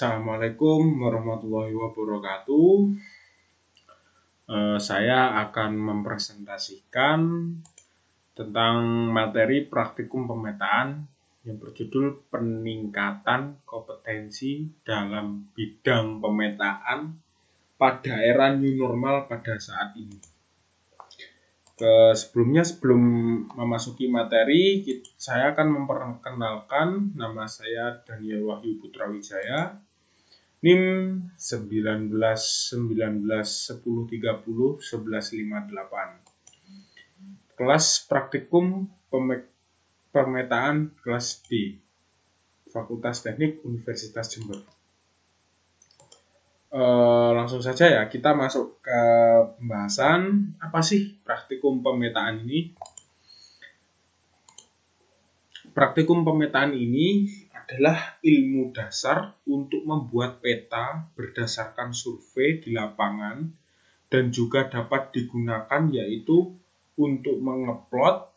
Assalamualaikum warahmatullahi wabarakatuh. Saya akan mempresentasikan tentang materi praktikum pemetaan yang berjudul peningkatan kompetensi dalam bidang pemetaan pada era new normal pada saat ini. Sebelum memasuki materi, saya akan memperkenalkan nama saya Daniel Wahyu Putra Wijaya, NIM 19 11 10 30 1158. Kelas praktikum pemetaan kelas D, Fakultas Teknik Universitas Jember. Langsung saja ya, kita masuk ke pembahasan. Apa sih praktikum pemetaan ini? Praktikum pemetaan ini adalah ilmu dasar untuk membuat peta berdasarkan survei di lapangan dan juga dapat digunakan yaitu untuk mengeplot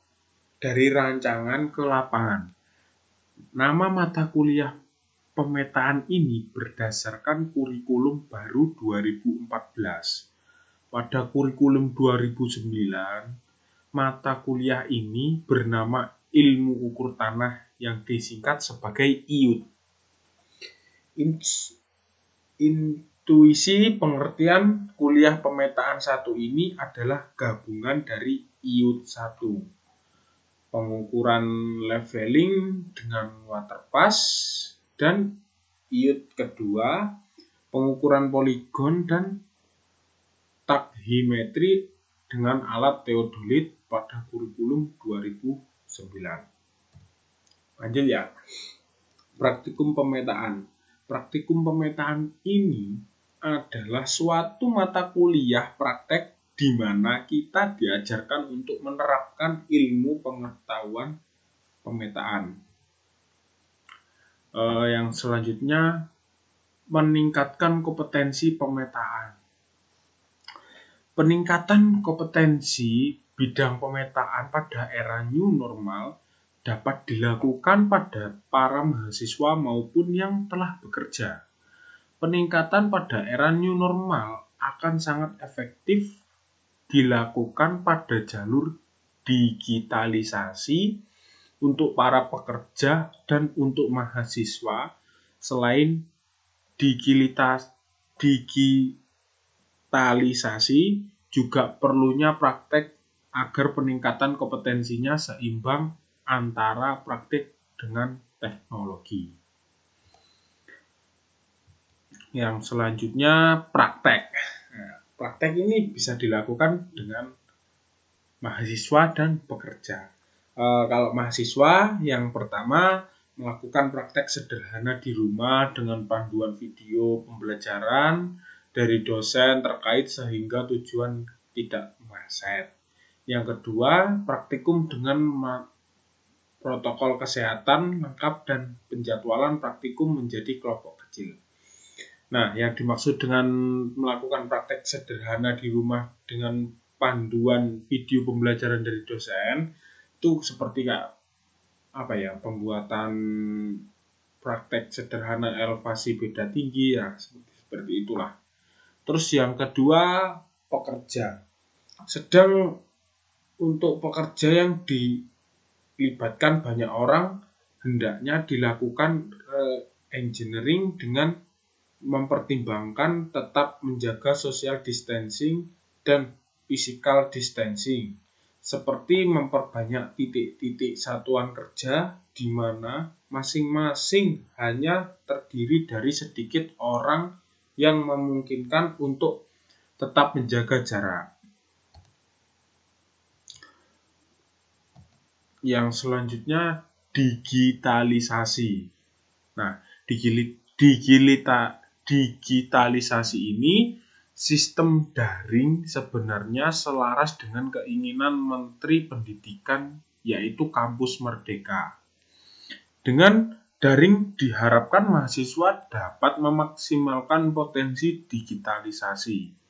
dari rancangan ke lapangan. Nama mata kuliah pemetaan ini berdasarkan kurikulum baru 2014. Pada kurikulum 2009, mata kuliah ini bernama Ilmu Ukur Tanah yang disingkat sebagai IUT. Intuisi pengertian kuliah pemetaan 1 ini adalah gabungan dari IUT 1, pengukuran leveling dengan waterpass, dan IUT kedua, pengukuran poligon dan tachymetry dengan alat teodolit pada kurikulum 2009. Lanjut ya. Praktikum pemetaan. Praktikum pemetaan ini adalah suatu mata kuliah praktek di mana kita diajarkan untuk menerapkan ilmu pengetahuan pemetaan. Yang selanjutnya, meningkatkan kompetensi pemetaan. Peningkatan kompetensi bidang pemetaan pada era new normal dapat dilakukan pada para mahasiswa maupun yang telah bekerja. Peningkatan pada era new normal akan sangat efektif dilakukan pada jalur digitalisasi untuk para pekerja dan untuk mahasiswa. Selain digitalisasi, juga perlunya praktek agar peningkatan kompetensinya seimbang antara praktik dengan teknologi. Yang selanjutnya, praktek. Praktek ini bisa dilakukan dengan mahasiswa dan pekerja. Kalau mahasiswa, yang pertama melakukan praktek sederhana di rumah dengan panduan video pembelajaran dari dosen terkait sehingga tujuan tidak meleset. Yang kedua, praktikum dengan protokol kesehatan lengkap dan penjadwalan praktikum menjadi kelompok kecil. Nah, yang dimaksud dengan melakukan praktek sederhana di rumah dengan panduan video pembelajaran dari dosen itu seperti pembuatan praktek sederhana elevasi beda tinggi ya, seperti itulah. Terus yang kedua, pekerja. Sedang untuk pekerja yang dilibatkan banyak orang, hendaknya dilakukan engineering dengan mempertimbangkan tetap menjaga social distancing dan physical distancing, seperti memperbanyak titik-titik satuan kerja di mana masing-masing hanya terdiri dari sedikit orang yang memungkinkan untuk tetap menjaga jarak. Yang selanjutnya, digitalisasi. Nah, digitalisasi ini sistem daring sebenarnya selaras dengan keinginan Menteri Pendidikan, yaitu Kampus Merdeka. Dengan daring diharapkan mahasiswa dapat memaksimalkan potensi digitalisasi.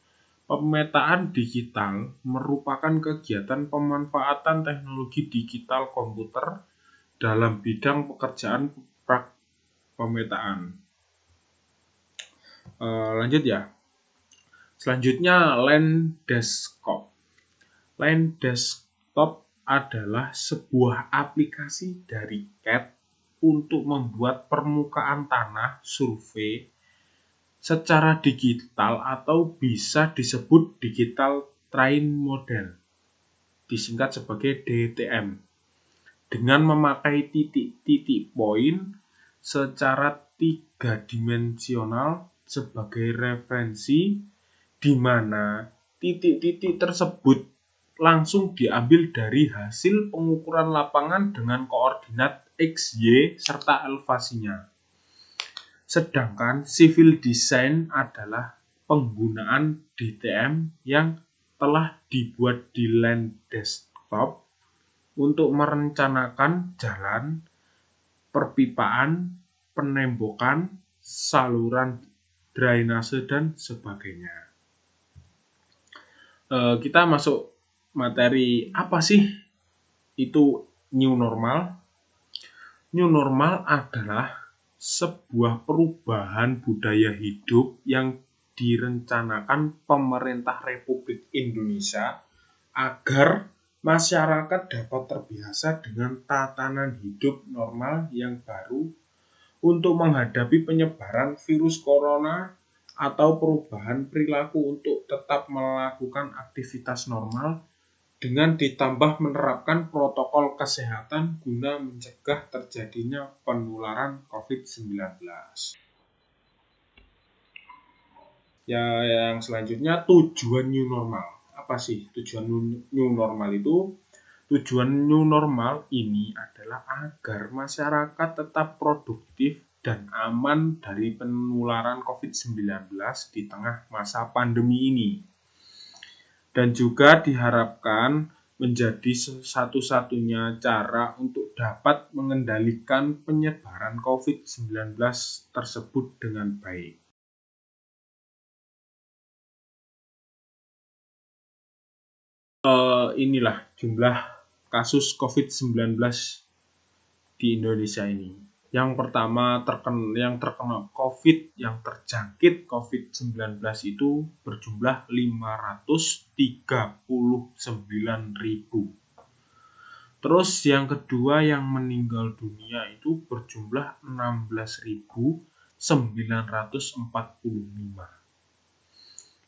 Pemetaan digital merupakan kegiatan pemanfaatan teknologi digital komputer dalam bidang pekerjaan pemetaan. Lanjut ya. Selanjutnya Line Desktop. Line Desktop adalah sebuah aplikasi dari CAT untuk membuat permukaan tanah survei secara digital atau bisa disebut digital train model, disingkat sebagai DTM, dengan memakai titik-titik poin secara tiga dimensional sebagai referensi, di mana titik-titik tersebut langsung diambil dari hasil pengukuran lapangan dengan koordinat X, Y, serta elevasinya. Sedangkan civil design adalah penggunaan DTM yang telah dibuat di Line Desktop untuk merencanakan jalan, perpipaan, penembokan, saluran drainase, dan sebagainya. Kita masuk materi apa sih itu new normal. New normal adalah sebuah perubahan budaya hidup yang direncanakan pemerintah Republik Indonesia agar masyarakat dapat terbiasa dengan tatanan hidup normal yang baru untuk menghadapi penyebaran virus corona atau perubahan perilaku untuk tetap melakukan aktivitas normal dengan ditambah menerapkan protokol kesehatan guna mencegah terjadinya penularan COVID-19. Ya, yang selanjutnya tujuan new normal. Apa sih tujuan new normal itu? Tujuan new normal ini adalah agar masyarakat tetap produktif dan aman dari penularan COVID-19 di tengah masa pandemi ini. Dan juga diharapkan menjadi satu-satunya cara untuk dapat mengendalikan penyebaran COVID-19 tersebut dengan baik. Inilah jumlah kasus COVID-19 di Indonesia ini. Yang pertama yang terkena COVID, yang terjangkit COVID-19 itu berjumlah 539.000. Terus yang kedua yang meninggal dunia itu berjumlah 16.945.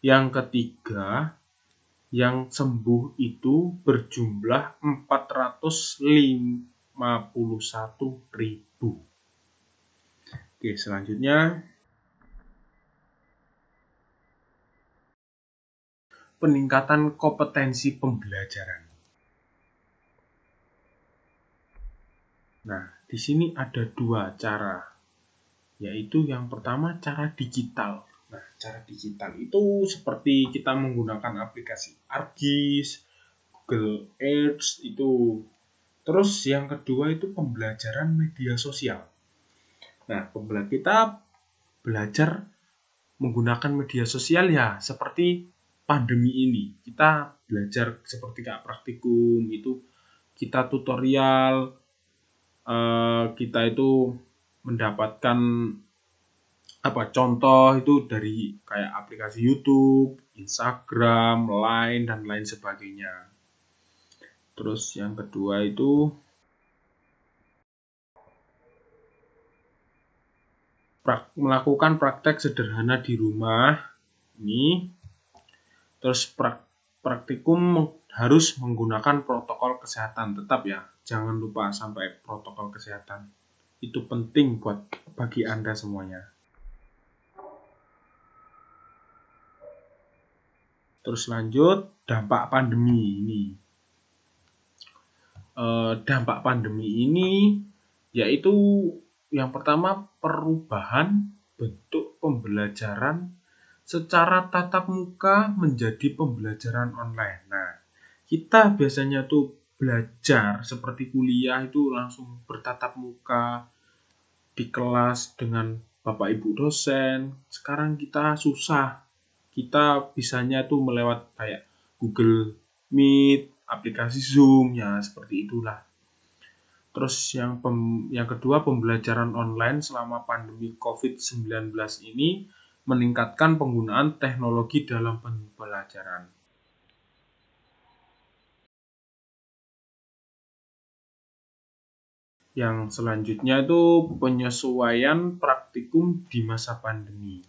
Yang ketiga yang sembuh itu berjumlah 451.000. Oke, selanjutnya peningkatan kompetensi pembelajaran. Nah, di sini ada dua cara, yaitu yang pertama cara digital. Nah, cara digital itu seperti kita menggunakan aplikasi ArcGIS, Google Earth itu. Terus yang kedua itu pembelajaran media sosial. Nah, kita belajar menggunakan media sosial ya seperti pandemi ini. Kita belajar seperti kayak praktikum itu, kita tutorial, kita itu mendapatkan contoh itu dari kayak aplikasi YouTube, Instagram, Line, dan lain sebagainya. Terus yang kedua itu melakukan praktek sederhana di rumah ini. Terus praktikum harus menggunakan protokol kesehatan, tetap ya, jangan lupa sampai protokol kesehatan. Itu penting bagi Anda semuanya. Terus lanjut, dampak pandemi ini. Dampak pandemi ini yaitu yang pertama perubahan bentuk pembelajaran secara tatap muka menjadi pembelajaran online. Nah, kita biasanya tuh belajar seperti kuliah itu langsung bertatap muka di kelas dengan Bapak Ibu dosen. Sekarang kita susah. Kita bisanya tuh melewat kayak Google Meet, aplikasi Zoom, ya seperti itulah. Terus yang kedua pembelajaran online selama pandemi COVID-19 ini meningkatkan penggunaan teknologi dalam pembelajaran. Yang selanjutnya itu penyesuaian praktikum di masa pandemi.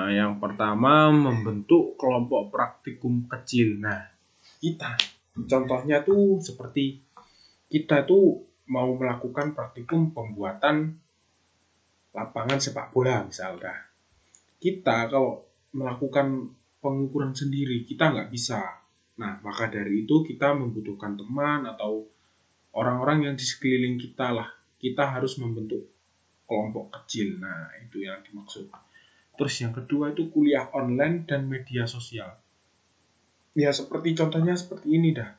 Yang pertama, membentuk kelompok praktikum kecil. Nah, kita contohnya tuh seperti kita tuh mau melakukan praktikum pembuatan lapangan sepak bola misalnya. Kita kalau melakukan pengukuran sendiri, kita nggak bisa. Nah, maka dari itu kita membutuhkan teman atau orang-orang yang di sekeliling kita lah. Kita harus membentuk kelompok kecil. Nah, itu yang dimaksud. Terus yang kedua itu kuliah online dan media sosial. Ya, seperti contohnya seperti ini dah.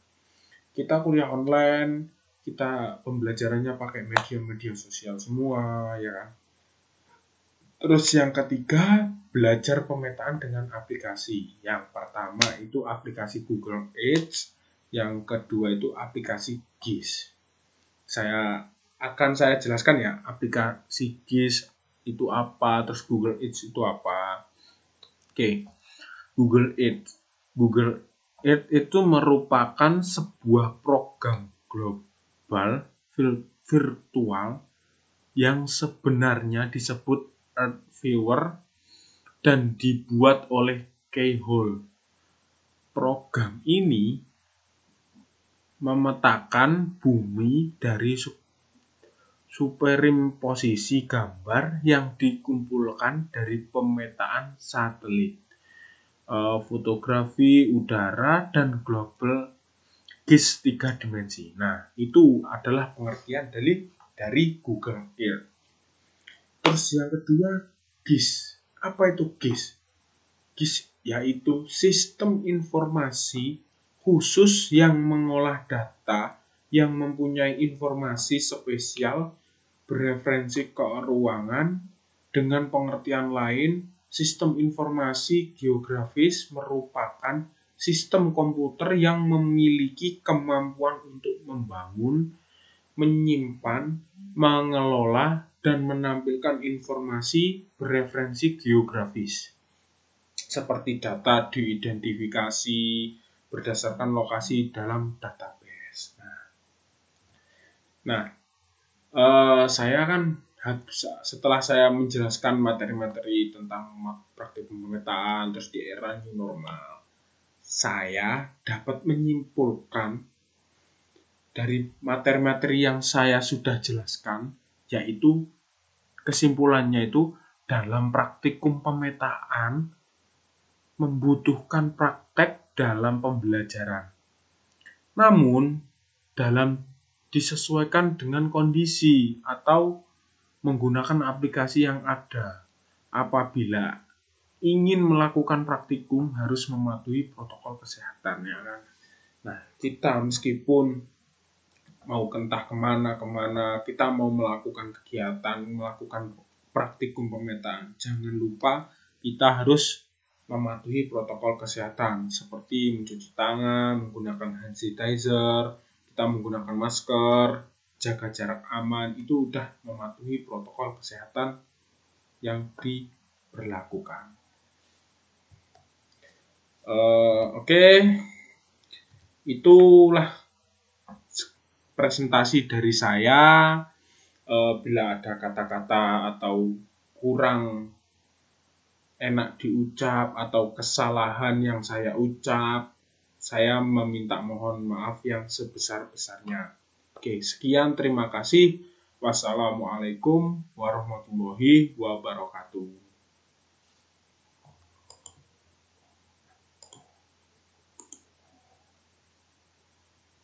Kita kuliah online, kita pembelajarannya pakai media-media sosial semua, ya kan. Terus yang ketiga, belajar pemetaan dengan aplikasi. Yang pertama itu aplikasi Google Earth, yang kedua itu aplikasi GIS. Saya jelaskan ya, aplikasi GIS itu apa, terus Google Earth itu apa. Oke, Google Earth. Google Earth itu merupakan sebuah program global virtual yang sebenarnya disebut Earth Viewer dan dibuat oleh Keyhole. Program ini memetakan bumi dari superimposisi gambar yang dikumpulkan dari pemetaan satelit, fotografi udara, dan global GIS 3 dimensi. Nah, itu adalah pengertian dari Google Earth. Terus yang kedua, GIS. Apa itu GIS? GIS yaitu sistem informasi khusus yang mengolah data yang mempunyai informasi spesial bereferensi ke ruangan. Dengan pengertian lain, sistem informasi geografis merupakan sistem komputer yang memiliki kemampuan untuk membangun, menyimpan, mengelola, dan menampilkan informasi bereferensi geografis, seperti data diidentifikasi berdasarkan lokasi dalam database. Nah, saya kan setelah saya menjelaskan materi-materi tentang praktikum pemetaan, terus di era new normal, saya dapat menyimpulkan dari materi-materi yang saya sudah jelaskan, yaitu kesimpulannya itu dalam praktikum pemetaan membutuhkan praktek dalam pembelajaran. Namun, disesuaikan dengan kondisi atau menggunakan aplikasi yang ada. Apabila ingin melakukan praktikum harus mematuhi protokol kesehatan, ya kan. Nah, kita meskipun mau entah kemana, kita mau melakukan kegiatan, melakukan praktikum pemetaan, jangan lupa kita harus mematuhi protokol kesehatan seperti mencuci tangan, menggunakan hand sanitizer, kita menggunakan masker, jaga jarak aman, itu udah mematuhi protokol kesehatan yang diberlakukan. Oke. Itulah presentasi dari saya. Bila ada kata-kata atau kurang enak diucap atau kesalahan yang saya ucap, saya meminta mohon maaf yang sebesar-besarnya. Oke, sekian, terima kasih. Wassalamualaikum warahmatullahi wabarakatuh.